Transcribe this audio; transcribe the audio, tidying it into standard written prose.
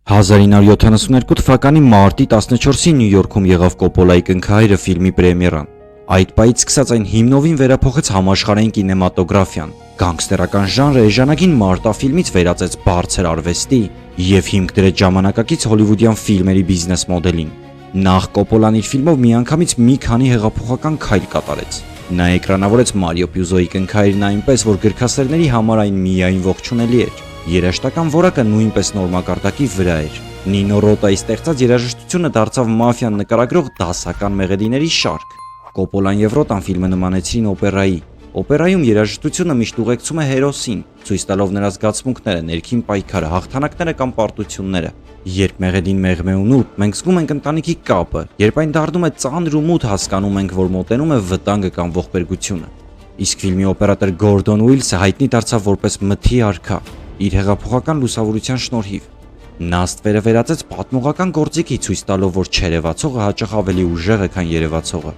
1972 թվականի մարտի 14-ին Նյու Յորքում եղավ Կոպոլայի «Կնքահայրը» ֆիլմի պրեմիերան։ Այդ պահից սկսած այն հիմնովին վերափոխեց համաշխարհային կինեմատոգրաֆիան։ Գանգստերական ժանրը էժանագին մարտաֆիլմից վերածեց բարձր արվեստի եւ հիմք դրեց ժամանակակից հոլիվուդյան ֆիլմերի բիզնես մոդելին։ Նախ Կոպոլան իր ֆիլմով միանգամից մի քանի հեղափոխական քայլ կատարեց։ Նա էկրանավորեց Մարիո Պյուզոյի «Կնքահայրն» այնպես, որ գրքասերների համար այն միայն ողջունելի էր։ Երաժշտական որակը նույնպես նոր մակարդակի վրա էր։ Նինո Ռոտայի ստեղծած երաժշտությունը դարձավ մաֆիան նկարագրող դասական մեղեդիների շարք։ Կոպոլան եւ Ռոտան ֆիլմը նմանեցրին օպերայի։ Օպերայում երաժշտությունը միշտ ուղեկցում է հերոսին, ցույց տալով նրա զգացմունքները, ներքին պայքարը, հաղթանակները կամ պարտությունները։ Երբ մեղեդին մեղմ է ու նուրբ, մենք զգում ենք ընտանիքի կապը, երբ այն դառնում է ծանր ու մութ, հասկանում ենք, որ մոտենում է վտանգը կամ ողբերգությունը։ Իսկ ֆիլմի օպերատոր Գորդոն Ուիլսը հայտնի դարձավ որպես մթի արքա իր հեղափոխական լուսավորության շնորհիվ։ Նա ստվերը վերածեց պատմողական գործիքի, ցույց տալով, որ չերևացողը հաճախ ավելի ուժեղ է, քան երևացողը։